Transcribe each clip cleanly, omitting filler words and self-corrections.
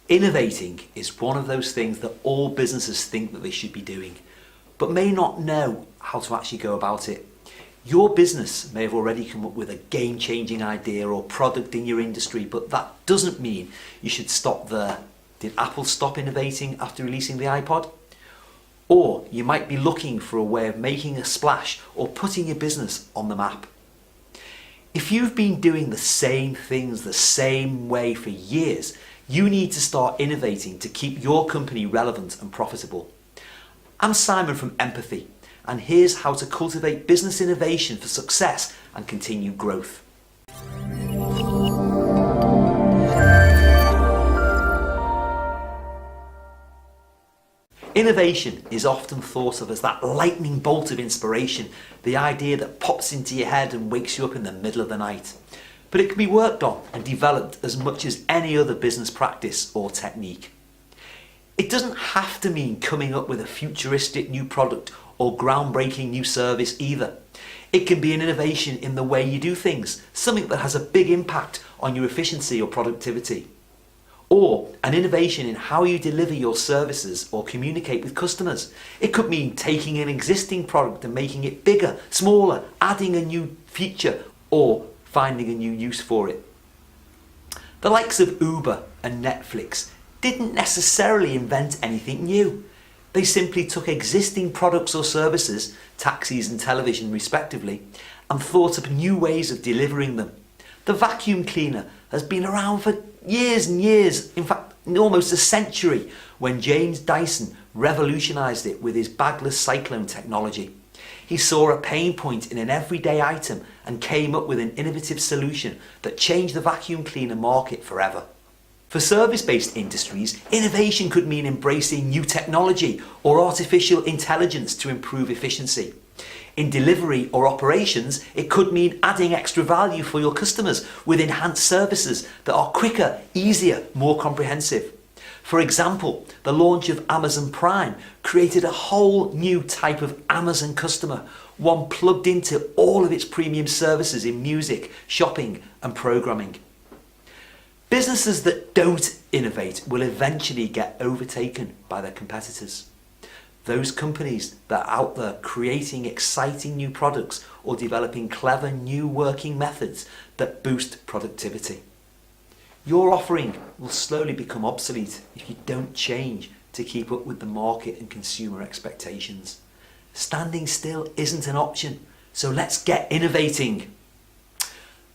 Innovating is one of those things that all businesses think that they should be doing, but may not know how to actually go about it. Your business may have already come up with a game-changing idea or product in your industry, but that doesn't mean you should stop there. Did Apple stop innovating after releasing the iPod? Or you might be looking for a way of making a splash or putting your business on the map. If you've been doing the same things the same way for years, you need to start innovating to keep your company relevant and profitable. I'm Simon from Empathy, and here's how to cultivate business innovation for success and continued growth. Innovation is often thought of as that lightning bolt of inspiration, the idea that pops into your head and wakes you up in the middle of the night. But it can be worked on and developed as much as any other business practice or technique. It doesn't have to mean coming up with a futuristic new product or groundbreaking new service either. It can be an innovation in the way you do things, something that has a big impact on your efficiency or productivity. Or an innovation in how you deliver your services or communicate with customers. It could mean taking an existing product and making it bigger, smaller, adding a new feature, or finding a new use for it. The likes of Uber and Netflix didn't necessarily invent anything new. They simply took existing products or services, taxis and television respectively, and thought up new ways of delivering them. The vacuum cleaner has been around for years and years, in fact almost a century, when James Dyson revolutionised it with his bagless cyclone technology. He saw a pain point in an everyday item and came up with an innovative solution that changed the vacuum cleaner market forever. For service-based industries, innovation could mean embracing new technology or artificial intelligence to improve efficiency. In delivery or operations, it could mean adding extra value for your customers with enhanced services that are quicker, easier, more comprehensive. For example, the launch of Amazon Prime created a whole new type of Amazon customer, one plugged into all of its premium services in music, shopping and programming. Businesses that don't innovate will eventually get overtaken by their competitors. Those companies that are out there creating exciting new products or developing clever new working methods that boost productivity. Your offering will slowly become obsolete if you don't change to keep up with the market and consumer expectations. Standing still isn't an option, so let's get innovating.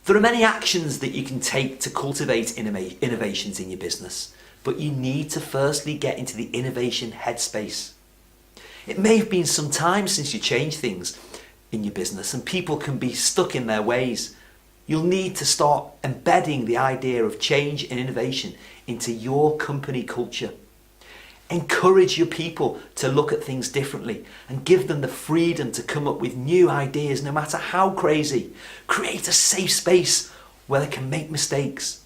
There are many actions that you can take to cultivate innovations in your business, but you need to firstly get into the innovation headspace. It may have been some time since you changed things in your business and people can be stuck in their ways. You'll need to start embedding the idea of change and innovation into your company culture. Encourage your people to look at things differently and give them the freedom to come up with new ideas no matter how crazy. Create a safe space where they can make mistakes.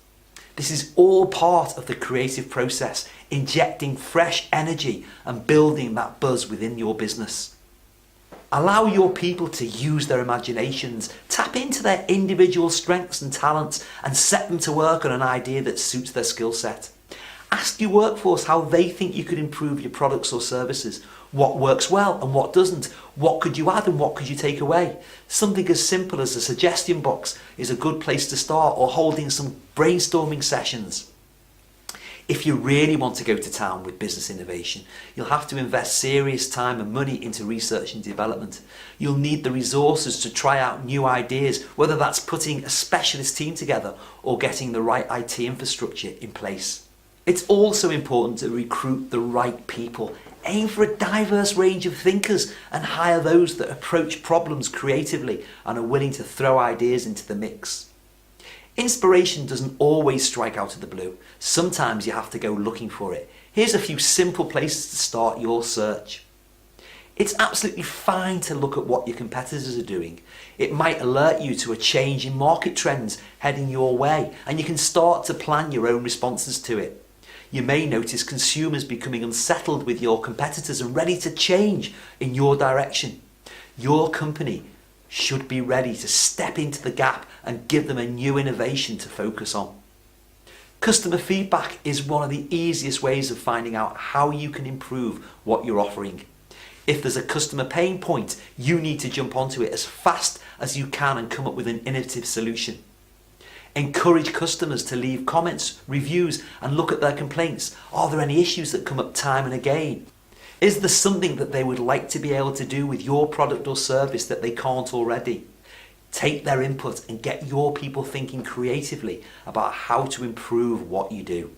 This is all part of the creative process, injecting fresh energy and building that buzz within your business. Allow your people to use their imaginations, tap into their individual strengths and talents and set them to work on an idea that suits their skill set. Ask your workforce how they think you could improve your products or services. What works well and what doesn't? What could you add and what could you take away? Something as simple as a suggestion box is a good place to start, or holding some brainstorming sessions. If you really want to go to town with business innovation, you'll have to invest serious time and money into research and development. You'll need the resources to try out new ideas, whether that's putting a specialist team together or getting the right IT infrastructure in place. It's also important to recruit the right people. Aim for a diverse range of thinkers and hire those that approach problems creatively and are willing to throw ideas into the mix. Inspiration doesn't always strike out of the blue. Sometimes you have to go looking for it. Here's a few simple places to start your search. It's absolutely fine to look at what your competitors are doing. It might alert you to a change in market trends heading your way, and you can start to plan your own responses to it. You may notice consumers becoming unsettled with your competitors and ready to change in your direction. Your company should be ready to step into the gap and give them a new innovation to focus on. Customer feedback is one of the easiest ways of finding out how you can improve what you're offering. If there's a customer pain point, you need to jump onto it as fast as you can and come up with an innovative solution. Encourage customers to leave comments, reviews, and look at their complaints. Are there any issues that come up time and again? Is there something that they would like to be able to do with your product or service that they can't already? Take their input and get your people thinking creatively about how to improve what you do.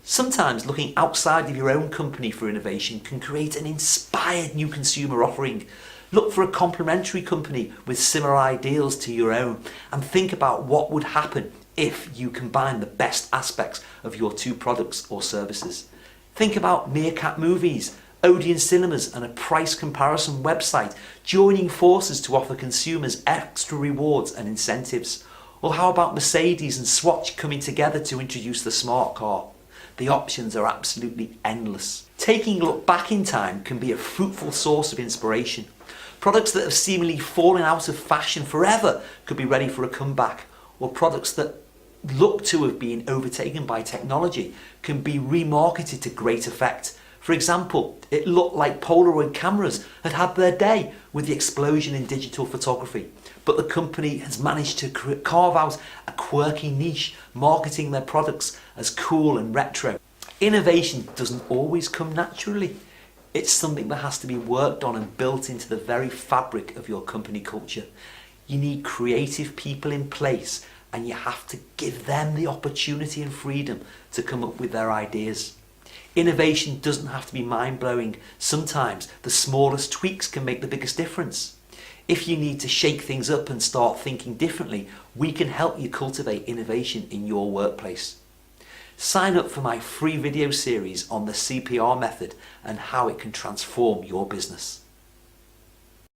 Sometimes looking outside of your own company for innovation can create an inspired new consumer offering. Look for a complementary company with similar ideals to your own and think about what would happen if you combine the best aspects of your two products or services. Think about Meerkat Movies, Odeon Cinemas and a price comparison website joining forces to offer consumers extra rewards and incentives. Or how about Mercedes and Swatch coming together to introduce the smart car? The options are absolutely endless. Taking a look back in time can be a fruitful source of inspiration. Products that have seemingly fallen out of fashion forever could be ready for a comeback, or products that look to have been overtaken by technology can be remarketed to great effect. For example, it looked like Polaroid cameras had had their day with the explosion in digital photography, but the company has managed to carve out a quirky niche, marketing their products as cool and retro. Innovation doesn't always come naturally. It's something that has to be worked on and built into the very fabric of your company culture. You need creative people in place, and you have to give them the opportunity and freedom to come up with their ideas. Innovation doesn't have to be mind-blowing. Sometimes the smallest tweaks can make the biggest difference. If you need to shake things up and start thinking differently, we can help you cultivate innovation in your workplace. Sign up for my free video series on the CPR method and how it can transform your business.